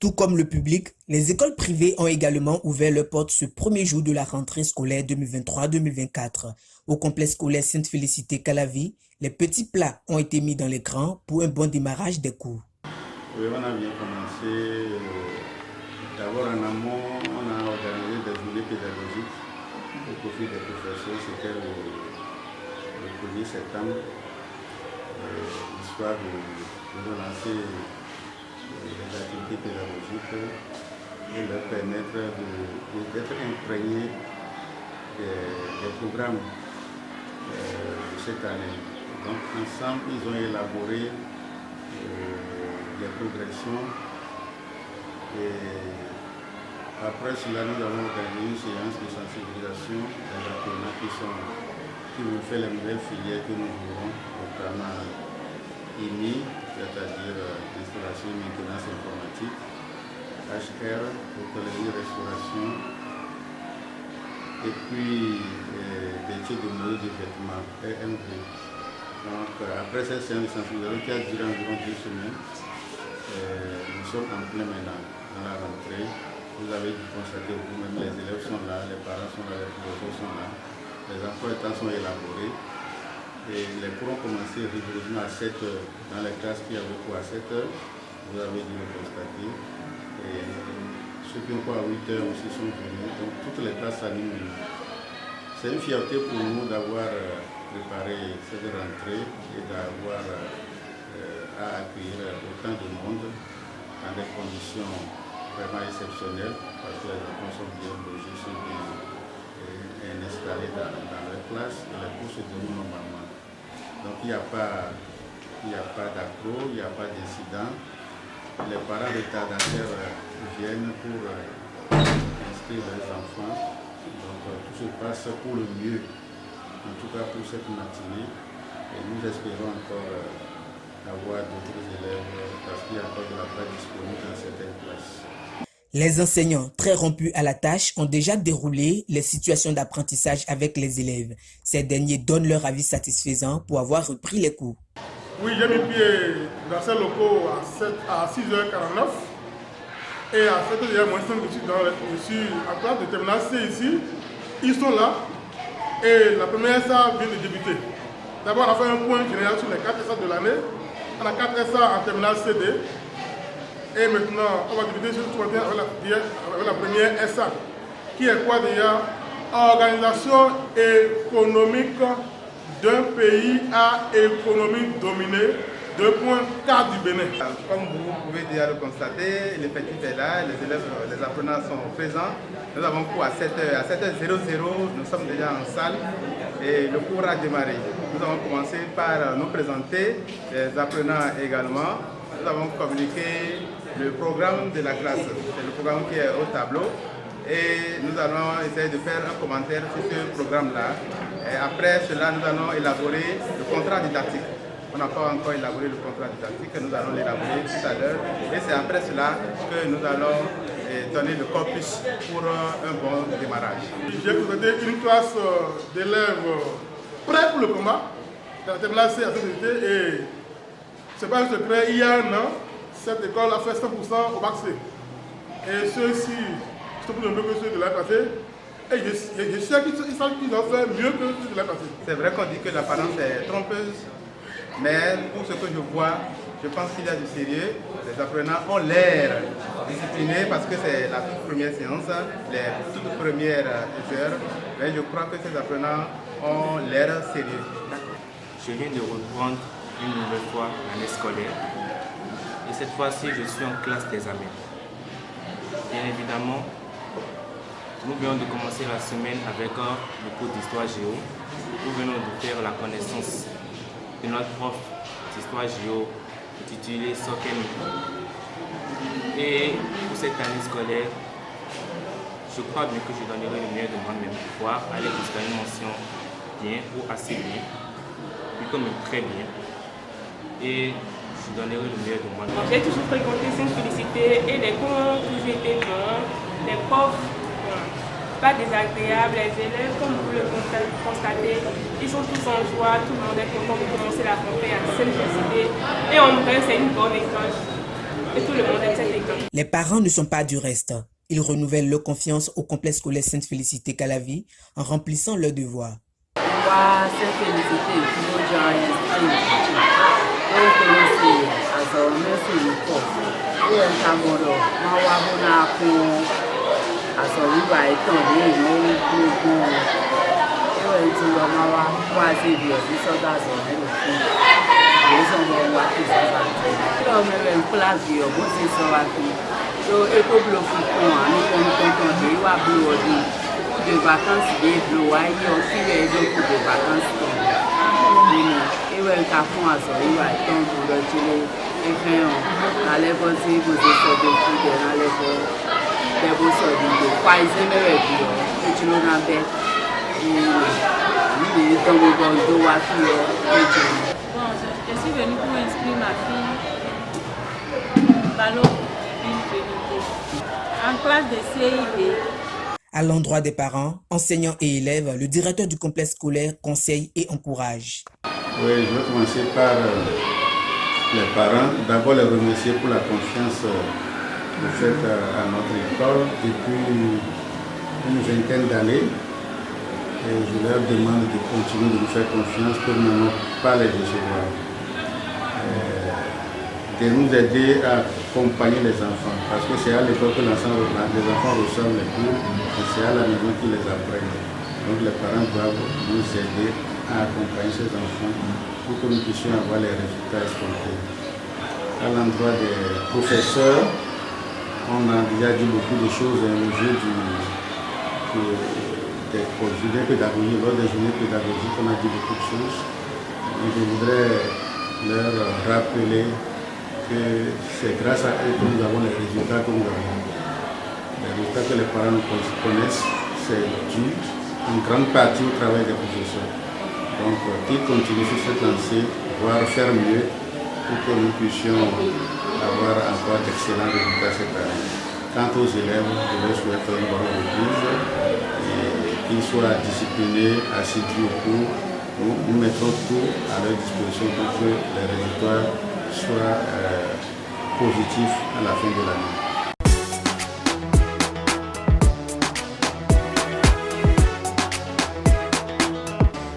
Tout comme le public, les écoles privées ont également ouvert leurs portes ce premier jour de la rentrée scolaire 2023-2024. Au complexe scolaire Sainte-Félicité Calavi, les petits plats ont été mis dans l'écran pour un bon démarrage des cours. Oui, on a bien commencé. D'abord en amont, on a organisé des journées pédagogiques au profit des professeurs. C'était le 1er septembre, histoire de relancer les activités pédagogiques et leur permettre d'être imprégnés des programmes de cette année. Donc ensemble, ils ont élaboré les progressions et après cela, nous avons organisé une séance de sensibilisation des apprenants qui vont faire les nouvelles filières que nous voulons, notamment IMI, c'est-à-dire installation et maintenance informatique, HR, hôtellerie-restauration, et puis métier de mode de vêtements, EMV. Donc après cette séance de sensibilisation qui a duré environ 2 semaines, nous sommes en plein maintenant dans la rentrée. Vous avez dû constater vous-même, les élèves sont là, les parents sont là, les professeurs sont là, les emplois de temps sont élaborés. Et les cours ont commencé rigoureusement à 7 heures. Dans les classes qui avaient cours à 7 heures, vous avez dû le constater. Et ceux qui ont cours à 8 heures aussi sont venus. Donc toutes les classes s'animent. C'est une fierté pour nous d'avoir préparé cette rentrée et d'avoir à accueillir autant de monde dans des conditions vraiment exceptionnelles parce que les enfants sont bien logés, sont bien installés dans leur classe et les cours se déroulent normalement. Donc il n'y a pas d'accro, il n'y a pas d'incident. Les parents retardataires viennent pour inscrire leurs enfants. Donc tout se passe pour le mieux, en tout cas pour cette matinée. Et nous espérons encore avoir d'autres élèves parce qu'il y a encore de la place disponible dans certaines classes. Les enseignants, très rompus à la tâche, ont déjà déroulé les situations d'apprentissage avec les élèves. Ces derniers donnent leur avis satisfaisant pour avoir repris les cours. Oui, j'ai mis pied dans ces locaux à 6h49 et à 7h moins 5, je suis en classe de terminale C ici. Ils sont là et la première SA vient de débuter. D'abord, on a fait un point général sur les 4 SA de l'année. On a 4 SA en terminale CD. Et maintenant, on va débuter sur tout avec la première SA, qui est quoi déjà? Organisation économique d'un pays à économie dominée, 2.4 du Bénin. Comme vous pouvez déjà le constater, l'effectif est là, les élèves, les apprenants sont présents. Nous avons cours à 7h, à 7h00, nous sommes déjà en salle et le cours a démarré. Nous avons commencé par nous présenter, les apprenants également. Nous avons communiqué le programme de la classe, c'est le programme qui est au tableau et nous allons essayer de faire un commentaire sur ce programme-là. Après cela, nous allons élaborer le contrat didactique. On n'a pas encore élaboré le contrat didactique, nous allons l'élaborer tout à l'heure et c'est après cela que nous allons donner le corpus pour un bon démarrage. J'ai présenté une classe d'élèves prêts pour le combat dans la terminale C à cette unité et c'est pas un secret, il y a un an, cette école a fait 100% au bac C. Et ceux-ci sont plus nombreux que ceux de l'année passée. Et je sais qu'ils ont fait mieux que ceux de l'année passée. C'est vrai qu'on dit que l'apparence est trompeuse, mais pour ce que je vois, je pense qu'il y a du sérieux. Les apprenants ont l'air disciplinés parce que c'est la toute première séance, les toutes premières heures. Mais je crois que ces apprenants ont l'air sérieux. Je viens de reprendre une nouvelle fois l'année scolaire. Et cette fois-ci, je suis en classe d'examen. Bien évidemment, nous venons de commencer la semaine avec le cours d'histoire géo. Nous venons de faire la connaissance de notre prof d'histoire géo intitulé Soken. Et pour cette année scolaire, je crois bien que je donnerai le meilleur de moi-même pour pouvoir aller jusqu'à une mention bien ou assez bien, plutôt même très bien. Et je donnerai le meilleur de moi. J'ai toujours fréquenté Sainte-Félicité et les cours ont toujours été bons, les profs pas désagréables, les élèves, comme vous le constatez, ils sont tous en joie, tout le monde est content de commencer la rentrée à Sainte-Félicité et en vrai c'est une bonne école. et tout le monde aime cette école. Les parents ne sont pas du reste. Ils renouvellent leur confiance au complexe scolaire Sainte-Félicité Calavi en remplissant leurs devoirs. De vacances des bleus, aussi les jours de vacances. Et ouais, t'as fait un soir, il va être pour le télé. Et puis, on allait passer pour des sortes de food, on allait voir des beaux sortes de quoi ils aimaient bien. Et tu l'en as fait. Et dans le bon dos, à tout. Bon, je suis venue pour inscrire ma fille Ballot en classe de CIB. À l'endroit des parents, enseignants et élèves, le directeur du complexe scolaire conseille et encourage. Oui, je vais commencer par les parents. D'abord, les remercier pour la confiance que vous faites à notre école depuis une vingtaine d'années. Et je leur demande de continuer de nous faire confiance pour ne pas les décevoir. De nous aider à accompagner les enfants. Parce que c'est à l'école que les enfants reçoivent les cours et c'est à la maison qu'ils les apprennent. Donc les parents doivent nous aider à accompagner ces enfants pour que nous puissions avoir les résultats escomptés. À l'endroit des professeurs, on a déjà dit beaucoup de choses au jeu des journées pédagogiques. Lors des journées pédagogiques, on a dit beaucoup de choses. Et je voudrais leur rappeler que c'est grâce à eux que nous avons les résultats que nous avons. Les résultats que les parents nous connaissent, c'est dû en grande partie au travail des professeurs. Donc, qu'ils continuent sur cette lancée, voire faire mieux pour que nous puissions avoir encore d'excellents résultats cette année. Quant aux élèves, je leur souhaite une bonne reprise et qu'ils soient disciplinés, assidus au cours. Nous mettrons tout à leur disposition pour que les résultats soient positifs à la fin de l'année.